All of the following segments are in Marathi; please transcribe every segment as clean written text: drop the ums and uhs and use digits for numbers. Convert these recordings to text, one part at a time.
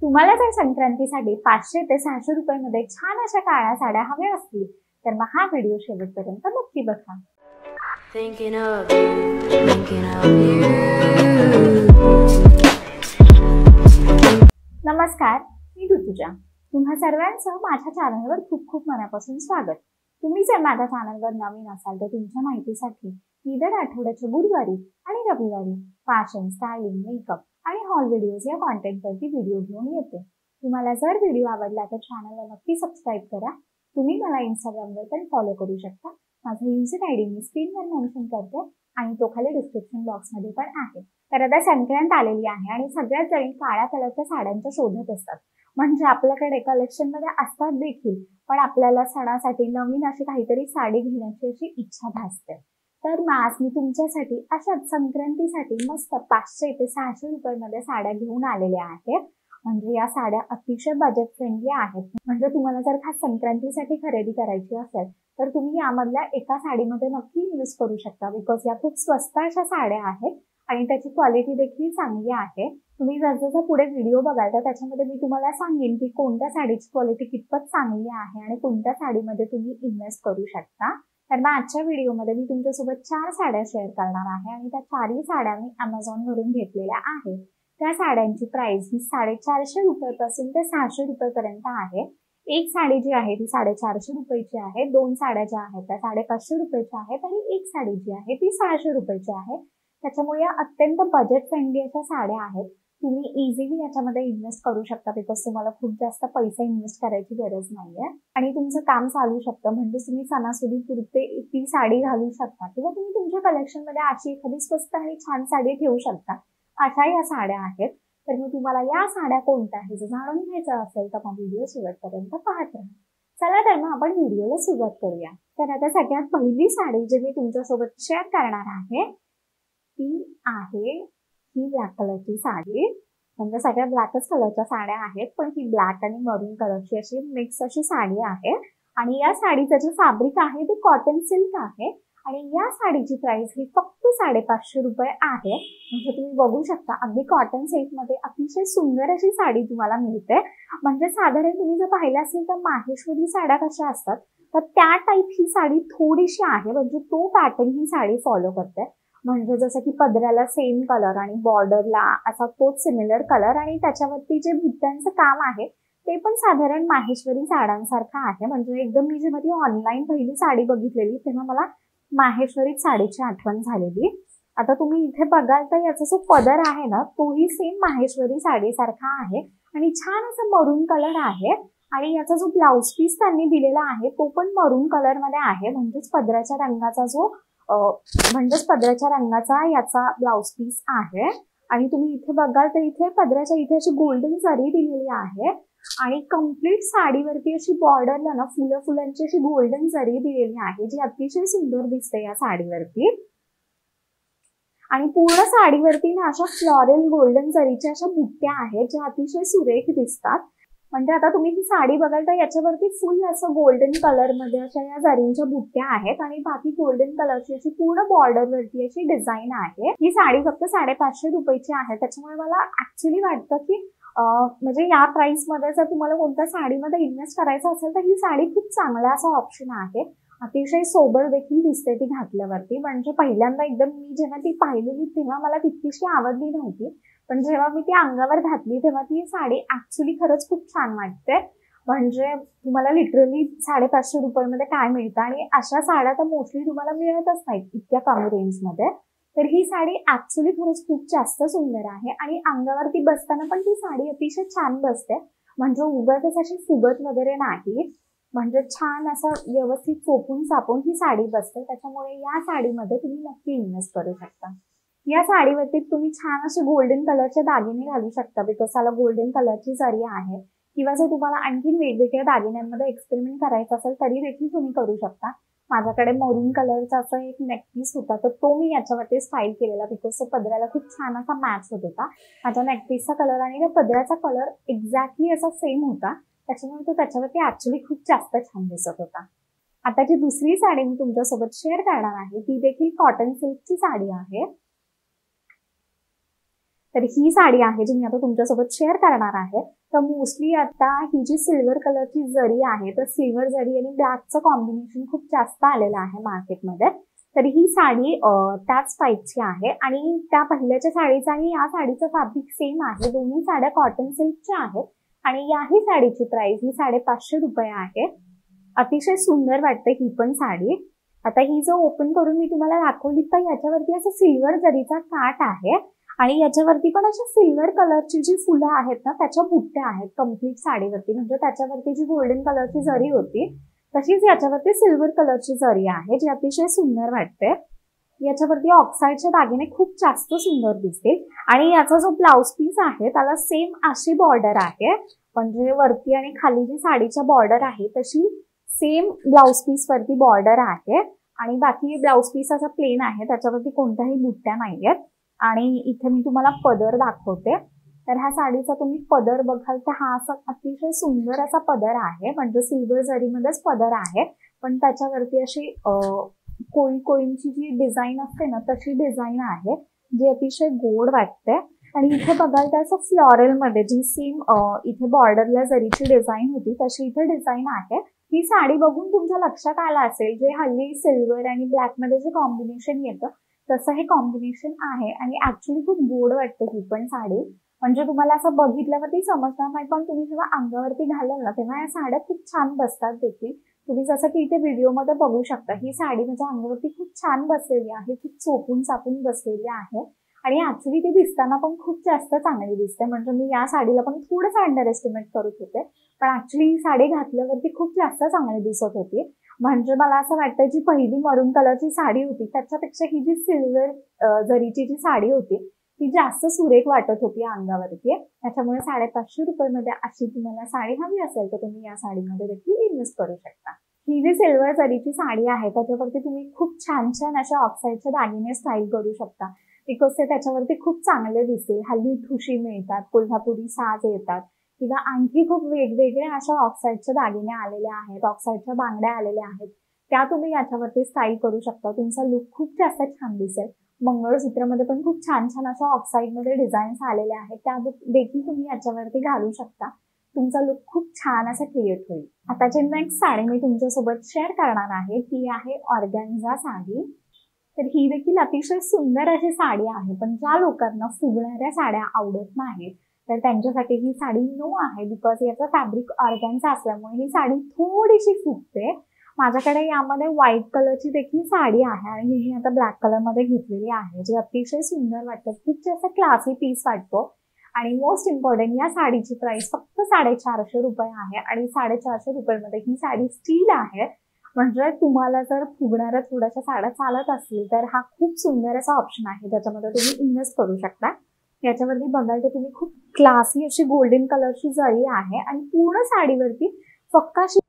तुम्हाला जर संक्रांतीसाठी 500 ते 600 रुपयांमध्ये छान अशा काळ्या साड्या हव्या असतील तर मग हा व्हिडिओ शेवटपर्यंत नक्की बघा. नमस्कार, मी ऋतुजा. तुम्हा सर्वांचं माझ्या चॅनलवर खूप खूप मनापासून स्वागत. तुम्ही जर माझ्या चॅनलवर नवीन असाल तर तुमच्या माहितीसाठी मी दर आठवड्याच्या गुरुवारी आणि रविवारी फॅशन, स्टायलिंग, मेकअप आणि हॉल व्हिडिओज या कॉन्टेंटवरती व्हिडिओ घेऊन येते. तुम्हाला जर व्हिडिओ आवडला तर चॅनलला नक्की सबस्क्राईब करा. तुम्ही मला इंस्टाग्रामवर पण फॉलो करू शकता. माझा युजर आयडी मी स्क्रीनवर मेन्शन करते आणि तो खाली डिस्क्रिप्शन बॉक्समध्ये पण आहे. तर आता संक्रांत आलेली आहे आणि सगळ्यात जणी काळ्या कलरच्या साड्यांच्या शोधत असतात. म्हणजे आपल्याकडे कलेक्शनमध्ये असतात देखील, पण आपल्याला सणासाठी नवीन अशी काहीतरी साडी घेण्याची अशी इच्छा भासते. तर आज मी तुमच्यासाठी अशाच संक्रांतीसाठी मस्त 500 ते 600 रुपयांमध्ये साड्या घेऊन आलेल्या आहेत. म्हणजे या साड्या अतिशय बजेट फ्रेंडली आहेत. म्हणजे तुम्हाला जर खास संक्रांतीसाठी खरेदी करायची असेल तर तुम्ही यामधल्या एका साडीमध्ये नक्की इन्व्हेस्ट करू शकता. बिकॉज या खूप स्वस्त अशा साड्या आहेत आणि त्याची क्वालिटी देखील चांगली आहे. तुम्ही जसजसं पुढे व्हिडिओ बघाल तर त्याच्यामध्ये मी तुम्हाला सांगेन की कोणत्या साडीची क्वालिटी कितपत चांगली आहे आणि कोणत्या साडीमध्ये तुम्ही इन्व्हेस्ट करू शकता. तर मग आजच्या व्हिडिओमध्ये मी तुमच्यासोबत 4 साड्या शेअर करणार आहे आणि त्या 4ही साड्या मी Amazonवरून घेतलेल्या आहेत. त्या साड्यांची प्राइस ही 450 रुपयापासून ते 600 रुपयापर्यंत आहे. एक साडी जी आहे ती 450 रुपयाची आहे. 2 साड्या ज्या आहेत त्या 550 रुपयाच्या आहेत आणि एक साडी जी आहे ती 600 रुपयाची आहे. त्याच्यामुळे या अत्यंत बजेट फ्रेंडली अशा साड्या आहेत. तुम्ही इझिली याच्यामध्ये इन्व्हेस्ट करू शकता. बिकॉज तुम्हाला खूप जास्त पैसे इन्व्हेस्ट करायची गरज नाहीये आणि तुमचं काम चालू शकतं. म्हणजे तुम्ही सणासुदीपुरते ती साडी घालू शकता किंवा तुम्ही तुमच्या कलेक्शनमध्ये अशी एखादी स्वस्त आणि छान साडी ठेवू शकता. अशा या साड्या आहेत. तर मी तुम्हाला या साड्या कोणत्या आहेत जर जाणून घ्यायचं असेल तर मग व्हिडिओ शेवटपर्यंत पाहत राहा. चला तर मग आपण व्हिडिओला सुरुवात करूया. तर आता सगळ्यात पहिली साडी जी मी तुमच्यासोबत शेअर करणार आहे ती आहे ही ब्लॅक कलरची साडी. म्हणजे सगळ्या ब्लॅकच कलरच्या साड्या आहेत, पण ही ब्लॅक आणि मरून कलरची अशी मिक्स अशी साडी आहे. आणि या साडीचं जे फॅब्रिक आहे ते कॉटन सिल्क आहे आणि या साडीची प्राइस ही फक्त 550 रुपये आहे. म्हणजे तुम्ही बघू शकता अगदी कॉटन सिल्कमध्ये अतिशय सुंदर अशी साडी तुम्हाला मिळते. म्हणजे साधारण तुम्ही जर पाहिलं असेल तर माहेश्वरी साड्या कशा असतात तर त्या टाईप ही साडी थोडीशी आहे. म्हणजे तो पॅटर्न ही साडी फॉलो करते. म्हणजे जसं की पदराला सेम कलर आणि बॉर्डरला असा तोच सिमिलर कलर आणि त्याच्यावरती जे बुट्ट्यांचं काम आहे ते पण साधारण माहेश्वरी साड्यांसारखं आहे. म्हणजे एकदम मी जेव्हा ती ऑनलाईन पहिली साडी बघितलेली तेव्हा मला माहेश्वरी साडीची आठवण झालेली. आता तुम्ही इथे बघाल तर याचा जो पदर आहे ना तोही सेम माहेश्वरी साडीसारखा आहे आणि छान असा मरून कलर आहे. आणि याचा जो ब्लाउज पीस त्यांनी दिलेला आहे तो पण मरून कलर मध्ये आहे. म्हणजेच पदराच्या रंगाचा याचा ब्लाउज पीस आहे. आणि तुम्ही इथे बघाल तर इथे पदराच्या इथे अशी गोल्डन जरी दिलेली आहे आणि कम्प्लीट साडीवरती अशी बॉर्डरला ना फुलांची अशी गोल्डन जरी दिलेली आहे जी अतिशय सुंदर दिसते या साडीवरती. आणि पूर्ण साडीवरती ना अशा फ्लॉरल गोल्डन जरीच्या अशा बुट्ट्या आहेत ज्या अतिशय सुरेख दिसतात. म्हणजे आता तुम्ही ही साडी बघाल तर याच्यावरती फुल असं गोल्डन कलर मध्ये अशा या जरींच्या बुट्ट्या आहेत आणि बाकी गोल्डन कलरची अशी पूर्ण बॉर्डरवरती अशी डिझाईन आहे. ही साडी फक्त 550 रुपयाची आहे. त्याच्यामुळे मला ऍक्च्युली वाटतं की म्हणजे या प्राइस मध्ये जर तुम्हाला कोणत्या साडीमध्ये इन्व्हेस्ट करायचं असेल तर ही साडी खूप चांगला असा ऑप्शन आहे. अतिशय सोबर देखील दिसते ती घातल्यावरती. म्हणजे पहिल्यांदा एकदम मी जेव्हा ती पाहिलेली तेव्हा मला तितकीशी आवडली नव्हती, पण जेव्हा मी ती अंगावर घातली तेव्हा ती साडी ऍक्च्युली खरंच खूप छान वाटते. म्हणजे तुम्हाला लिटरली 550 रुपयामध्ये काय मिळतं आणि अशा साड्या तर मोस्टली तुम्हाला मिळतच नाहीत इतक्या कमी रेंजमध्ये. तर ही साडी ऍक्च्युली खरंच खूप जास्त सुंदर आहे आणि अंगावरती बसताना पण ती साडी अतिशय छान बसते. म्हणजे उगाच अशी फुगत वगैरे नाही. म्हणजे छान असं व्यवस्थित चोपून चापून ही साडी बसते. त्याच्यामुळे या साडीमध्ये तुम्ही नक्की इन्व्हेस्ट करू शकता. या साडीवरती तुम्ही छान असे गोल्डन कलरचे दागिने घालू शकता. बिकॉज त्याला गोल्डन कलरची जरी आहे. किंवा जर तुम्हाला आणखीन वेगवेगळ्या दागिन्यांमध्ये एक्सपेरिमेंट करायचं असेल तरी देखील तुम्ही करू शकता. माझ्याकडे मरून कलरचा असा एक नेकपीस होता तर तो मी याच्यावरती स्टाईल केलेला बिकॉज तो पदराला खूप छान असा मॅच होत होता. माझ्या नेकपीसचा कलर आणि त्या पदराचा कलर एक्झॅक्टली असा सेम होता. त्याच्यामुळे तो त्याच्यावरती ऍक्च्युली खूप जास्त छान दिसत होता. आता जी दुसरी साडी मी तुमच्यासोबत शेअर करणार आहे ती देखील कॉटन सिल्कची साडी आहे. तर ही साडी आहे जी मी आता तुमच्यासोबत शेअर करणार आहे. तर मोस्टली आता ही जी सिल्वर कलरची जरी आहे तर सिल्वर जरी आणि ब्लॅकचं कॉम्बिनेशन खूप जास्त आलेलं आहे मार्केटमध्ये. तर ही साडी त्याच टाईपची आहे आणि त्या पहिल्याच्या साडीचं आणि या साडीचं फॅब्रिक सेम आहे. दोन्ही साड्या कॉटन सिल्कच्या आहेत आणि याही साडीची प्राइस ही 550 रुपये आहे. अतिशय सुंदर वाटते ही पण साडी. आता ही जो ओपन करून मी तुम्हाला दाखवली तर याच्यावरती असं सिल्वर जरीचा काठ आहे आणि याच्यावरती पण अशा सिल्वर कलरची जी फुलं आहेत ना त्याच्या बुट्ट्या आहेत कम्प्लीट साडीवरती. म्हणजे त्याच्यावरती जी गोल्डन कलरची जरी होती तशीच याच्यावरती सिल्वर कलरची जरी आहे जी अतिशय सुंदर वाटते. याच्यावरती ऑक्साईडचे दागिने खूप जास्त सुंदर दिसतील आणि याचा जो ब्लाउज पीस आहे त्याला सेम अशी बॉर्डर आहे. म्हणजे वरती आणि खाली जी साडीच्या बॉर्डर आहे तशी सेम ब्लाउज पीस वरती बॉर्डर आहे आणि बाकी ब्लाउज पीस असा प्लेन आहे, त्याच्यावरती कोणत्याही बुट्ट्या नाहीयेत. आणि इथे मी तुम्हाला पदर दाखवते. तर ह्या साडीचा तुम्ही पदर बघाल तर हा असा अतिशय सुंदर असा पदर आहे. म्हणजे सिल्वर जरीमध्येच पदर आहे पण त्याच्यावरती अशी कोळींची जी डिझाईन असते ना तशी डिझाईन आहे जी अतिशय गोड वाटते. आणि इथे बघाल तर असं फ्लॉरल मध्ये जी सेम इथे बॉर्डरला जरीची डिझाईन होती तशी इथे डिझाईन आहे. ही साडी बघून तुमच्या लक्षात आलं असेल जे हल्ली सिल्वर आणि ब्लॅक मध्ये जे कॉम्बिनेशन येतं तसं हे कॉम्बिनेशन आहे आणि ऍक्च्युली खूप गोड वाटते ही पण साडी. म्हणजे तुम्हाला असं बघितल्यावरती समजणार नाही पण तुम्ही जेव्हा अंगावरती घालाल ना तेव्हा या साड्या खूप छान बसतात देखील. तुम्ही जसं की इथे व्हिडिओमध्ये बघू शकता ही साडी माझ्या अंगावरती खूप छान बसलेली आहे, खूप चोपून चापून बसलेली आहे आणि ऍक्च्युली ती दिसताना पण खूप जास्त चांगली दिसते. म्हणजे मी या साडीला पण थोडंसं अंडर एस्टिमेट करत होते पण ऍक्च्युली ही साडी घातल्यावरती खूप जास्त चांगली दिसत होती. म्हणजे मला असं वाटतं जी पहिली मरून कलरची साडी होती त्याच्यापेक्षा ही जी सिल्वर जरीची जी साडी होती ती जास्त सुरेख वाटत होती अंगावरती. त्याच्यामुळे 550 रुपयामध्ये अशी तुम्हाला साडी हवी असेल तर तुम्ही या साडीमध्ये देखील इन्व्हेस्ट करू शकता. ही जी सिल्वर जरीची साडी आहे त्याच्यावरती तुम्ही खूप छान छान अशा ऑक्साईडचे दागिने स्टाईल करू शकता बिकॉज ते त्याच्यावरती खूप चांगले दिसतील. हल्ली ठुशी मिळतात, कोल्हापुरी साज येतात किंवा आणखी खूप वेगवेगळे अशा ऑक्साईडचे दागिने आलेले आहेत, ऑक्साईडच्या बांगड्या आलेल्या आहेत, त्या तुम्ही याच्यावरती स्टाईल करू शकता. तुमचा लुक खूप जास्त छान दिसेल. मंगळसूत्रामध्ये पण खूप छान छान अशा ऑक्साईडमध्ये डिझाईन्स आलेले आहेत त्या देखील तुम्ही याच्यावरती घालू शकता. तुमचा लुक खूप छान असा क्रिएट होईल. आता जी नेक्स्ट साडी मी तुमच्यासोबत शेअर करणार आहे ती आहे ऑर्गॅन्झा साडी. तर ही देखील अतिशय सुंदर अशी साडी आहे पण ज्या लोकांना फुगणाऱ्या साड्या आवडत नाहीत तर त्यांच्यासाठी ही साडी नो आहे बिकॉज याचं फॅब्रिक ऑर्गॅन्झा असल्यामुळे ही साडी थोडीशी फुगते. माझ्याकडे यामध्ये व्हाईट कलरची देखील साडी आहे आणि ही आता ब्लॅक कलर मध्ये घेतलेली आहे जी अतिशय सुंदर वाटते. खूप जास्त क्लासी पीस वाटतो आणि मोस्ट इम्पॉर्टंट या साडीची प्राइस फक्त 450 रुपये आहे आणि 450 रुपयामध्ये ही साडी स्टील आहे. म्हणजे तुम्हाला जर फुगणाऱ्या थोड्याशा साड्या चालत असतील तर हा खूप सुंदर असा ऑप्शन आहे ज्याच्यामध्ये तुम्ही इन्व्हेस्ट करू शकता. याच्यावरती बघाल तर तुम्ही खूप क्लासी अशी गोल्डन कलरची जरी आहे आणि पूर्ण साडीवरती फक्त अशी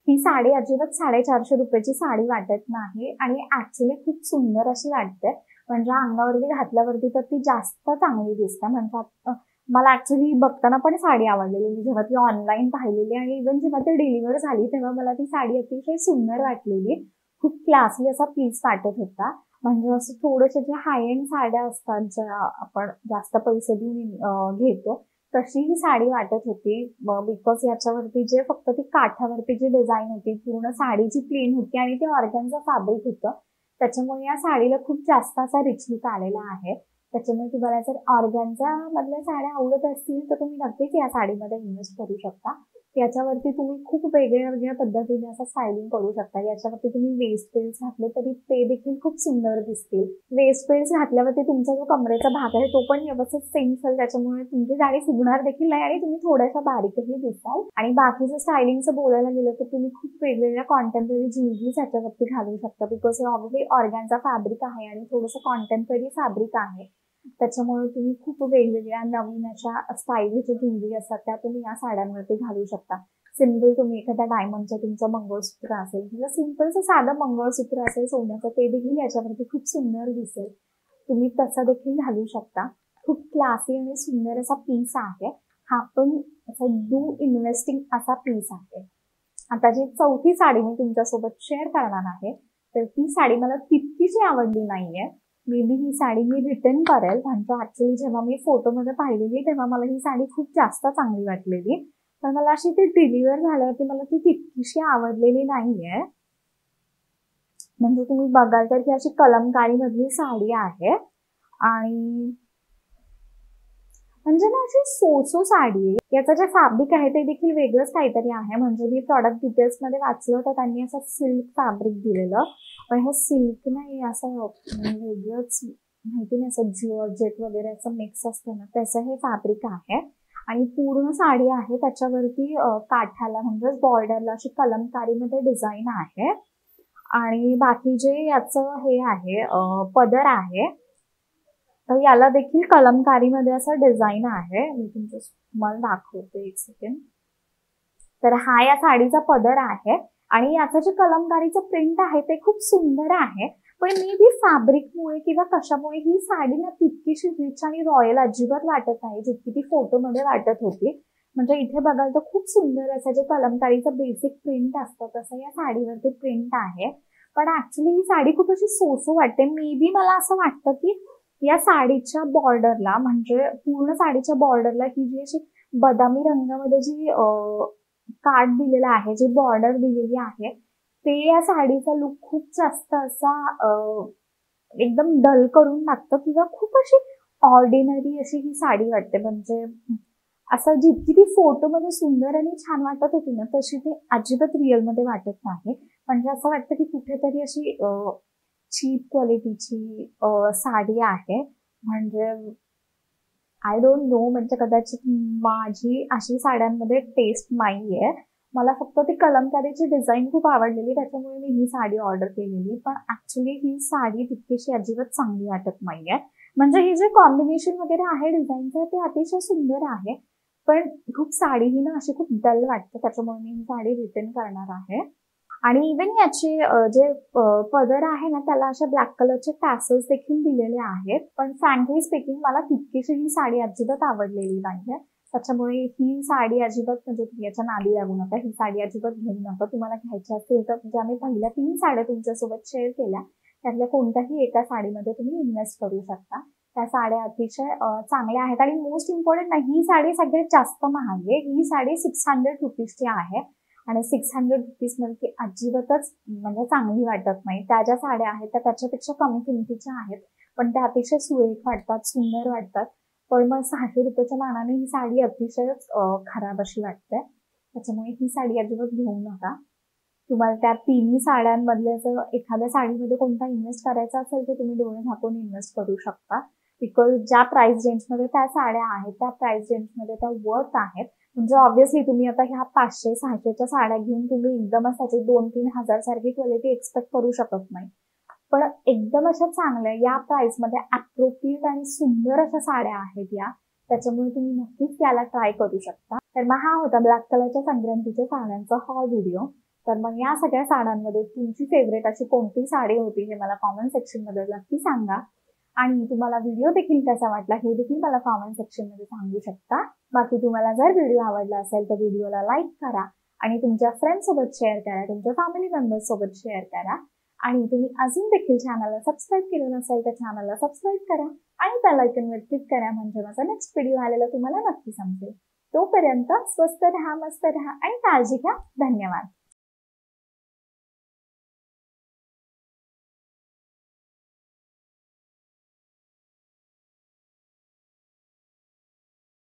ही साडी अजिबात 450 रुपयाची साडी वाटत नाही आणि ऍक्च्युली खूप सुंदर अशी वाटते. म्हणजे अंगावरती घातल्यावरती तर ती जास्त चांगली दिसते. म्हणजे मला ऍक्च्युली बघताना पण साडी आवडलेली. मी जेव्हा ती ऑनलाईन पाहिलेली आणि इव्हन जेव्हा ती डिलिव्हर झाली तेव्हा मला ती साडी अतिशय सुंदर वाटलेली. खूप क्लासी असा पीस वाटत होता. म्हणजे असं थोडेसे जे हाय एंड साड्या असतात ज्या आपण जास्त पैसे देऊन घेतो तशी ही साडी वाटत होती बिकॉज याच्यावरती जे फक्त ती काठावरती जी डिझाईन होती पूर्ण साडीची प्लेन होती आणि ते ऑर्गॅन्झा फॅब्रिक होतं त्याच्यामुळे या साडीला खूप जास्त असा रिच लुक आलेला आहे. त्याच्यामुळे तुम्हाला जर ऑर्गॅन्झा मधल्या साड्या आवडत असतील तर तुम्ही नक्कीच या साडीमध्ये इन्व्हेस्ट करू शकता. याच्यावरती तुम्ही खूप वेगळ्या वेगळ्या पद्धतीने असं स्टायलिंग करू शकता. याच्यावरती तुम्ही वेस्ट बेल्ट घातले तरी ते देखील खूप सुंदर दिसतील. वेस्ट बेल्ट घातल्यावरती तुमचा जो कमरेचा भाग आहे तो पण व्यवस्थित सेंट होईल, त्याच्यामुळे तुमची साडी फुगणार देखील नाही आणि तुम्ही थोड्याशा बारीकही दिसाल. आणि बाकीचं स्टायलिंगचं बोलायला गेलं तर तुम्ही खूप वेगवेगळ्या कॉन्टेम्पररी ज्वेलरीज याच्यावरती घालू शकता. बिकॉज हे ऑलरेडी ऑर्गॅन्झा फॅब्रिक आहे आणि थोडंसं कॉन्टेम्पररी फॅब्रिक आहे, त्याच्यामुळे तुम्ही खूप वेगवेगळ्या नवीन अशा स्टाईलच्या ज्वेलरी असतात त्या तुम्ही या साड्यांवरती घालू शकता. सिंपल तुम्ही एखाद्या डायमंडचं तुमचं मंगळसूत्र असेल किंवा सिंपलचं साधं मंगळसूत्र असेल सोन्याचं, ते देखील याच्यावरती खूप सुंदर दिसेल. तुम्ही तसं देखील घालू शकता. खूप क्लासी आणि सुंदर असा पीस आहे हा, पण असा डू इन्व्हेस्टिंग असा पीस आहे. आता जी चौथी साडी मी तुमच्यासोबत शेअर करणार आहे, तर ती साडी मला तितकीशी आवडली नाहीये. May be he sari me return करेल, म्हणजे ऍक्च्युली जेव्हा मी फोटोमध्ये पाहिलेली तेव्हा मला ही साडी खूप जास्त चांगली वाटलेली, पण मला अशी ती डिलिव्हर झाल्यावरती मला ती तितकीशी आवडलेली नाहीये. म्हणजे तुम्ही बघाल तर ही अशी कलमकारी मधली साडी आहे आणि म्हणजे ना अशी सोसो साडी आहे. याचं जे फॅब्रिक आहे ते देखील वेगळंच काहीतरी आहे. म्हणजे मी प्रॉडक्ट डिटेल्स मध्ये वाचलं तर त्यांनी असं सिल्क फॅब्रिक दिलेलं, पण हे सिल्क नाही, असं वेगळंच माहिती नाही, असं जॉर्जेट वगैरे असं मिक्स असतं ना तसं हे फॅब्रिक आहे. आणि पूर्ण साडी आहे त्याच्यावरती काठाला म्हणजे बॉर्डरला अशी कलमकारीमध्ये डिझाईन आहे. आणि बाकी जे याचं हे आहे पदर आहे, तर याला देखील कलमकारीमध्ये असं डिझाईन आहे. मी तुम्हाला दाखवते एक सेकंड. तर हा या साडीचा पदर आहे आणि याचं जे कलमकारीचं प्रिंट आहे ते खूप सुंदर आहे. पण मी बी फॅब्रिकमुळे किंवा कशामुळे ही साडी ना तितकीशी रिच आणि रॉयल अजिबात वाटत नाही जितकी ती फोटोमध्ये वाटत होती. म्हणजे इथे बघाल तर खूप सुंदर असं जे कलमकारीचं बेसिक प्रिंट असतं तसं या साडीवरती प्रिंट आहे. पण ऍक्च्युली ही साडी खूप अशी सोसो वाटते. मे बी मला असं वाटतं की या साडीच्या बॉर्डरला, म्हणजे पूर्ण साडीच्या बॉर्डरला ही जी अशी बदामी रंगामध्ये जी काठ दिलेला आहे, जी बॉर्डर दिलेली आहे, ते या साडीचा लुक खूप जास्त असा एकदम डल करून टाकतं किंवा खूप अशी ऑर्डिनरी अशी ही साडी वाटते. म्हणजे असं जितकी ती फोटोमध्ये सुंदर आणि छान वाटत होती ना तशी ती अजिबात रिअलमध्ये वाटत नाही. म्हणजे असं वाटतं की कुठेतरी अशी चीप क्वालिटीची साडी आहे. म्हणजे आय डोंट नो, म्हणजे कदाचित माझी अशी साड्यांमध्ये टेस्ट नाहीये. मला फक्त ती कलमकारीची डिझाईन खूप आवडलेली, त्याच्यामुळे मी ही साडी ऑर्डर केलेली. पण ऍक्च्युली ही साडी तितकीशी अजिबात चांगली वाटत नाहीये. म्हणजे हे जे कॉम्बिनेशन वगैरे आहे डिझाईनचं ते अतिशय सुंदर आहे, पण खूप साडी ही ना अशी खूप डल वाटते, त्याच्यामुळे मी ही साडी रिटर्न करणार आहे. आणि इव्हन याचे जे पदर आहे ना त्याला अशा ब्लॅक कलरचे टॅसल्स देखील दिलेले आहेत. पण फ्रँकली स्पीकिंग मला तितकीशी ही साडी अजिबात आवडलेली नाहीये. त्याच्यामुळे ही साडी अजिबात, म्हणजे तुम्ही याच्या नादी लागू नका, ही साडी अजिबात घेऊ नका. तुम्हाला घ्यायची असेल तर ज्या मी पहिल्या 3 साड्या तुमच्यासोबत शेअर केल्या त्यातल्या कोणत्याही एका साडीमध्ये तुम्ही इन्व्हेस्ट करू शकता. त्या साड्या अतिशय चांगल्या आहेत. आणि मोस्ट इम्पॉर्टंट ही साडी सगळ्यात जास्त महाग आहे. ही साडी 600 रुपीजची आहे आणि 600 रुपीज मध्ये अजिबातच म्हणजे चांगली वाटत नाही. त्या ज्या साड्या आहेत त्या त्याच्यापेक्षा कमी किमतीच्या आहेत, पण त्या अतिशय सुरेख वाटतात, सुंदर वाटतात. पण मग 600 रुपयाच्या मानाने ही साडी अतिशयच खराब अशी वाटते. त्याच्यामुळे ही साडी अजिबात घेऊ नका. तुम्हाला त्या तिन्ही साड्यांमधले जर एखाद्या साडीमध्ये कोणता इन्व्हेस्ट करायचा असेल तर तुम्ही डोळे झाकून इन्व्हेस्ट करू शकता. बिकॉज ज्या प्राइस रेंजमध्ये त्या साड्या आहेत त्या प्राइस रेंजमध्ये त्या वर्थ आहेत. म्हणजे ऑब्व्हियसली तुम्ही आता ह्या 500-600च्या साड्या घेऊन तुम्ही एकदमच त्याची 2-3 हजार सारखी क्वालिटी एक्सपेक्ट करू शकत नाही. पण एकदम अशा चांगल्या या प्राइसमध्ये अप्रोप्रिएट आणि सुंदर अशा साड्या आहेत या, त्याच्यामुळे तुम्ही नक्कीच त्याला ट्राय करू शकता. तर मग हा होता ब्लॅक कलरच्या संक्रांतीच्या साड्यांचा हा व्हिडिओ. तर मग या सगळ्या साड्यांमध्ये तुमची फेवरेट अशी कोणती साडी होती हे मला कॉमेंट सेक्शन मध्ये नक्की सांगा. आणि तुम्हाला व्हिडिओ देखील कसा वाटला हे देखील मला कॉमेंट सेक्शन मध्ये सांगू शकता. बाकी तुम्हाला जर व्हिडिओ आवडला असेल तर व्हिडिओला लाईक करा आणि तुमच्या फ्रेंड्स सोबत शेअर करा, तुमच्या फॅमिली मेंबर्स सोबत शेअर करा. आणि तुम्ही अजून देखील चॅनलला सबस्क्राईब केलं नसेल तर चॅनलला सबस्क्राईब करा आणि बेल आयकॉनवर क्लिक करा, म्हणजे माझा नेक्स्ट व्हिडिओ आलेला तुम्हाला नक्की समजेल. तोपर्यंत स्वस्त रहा, मस्त रहा आणि काळजी घ्या. धन्यवाद.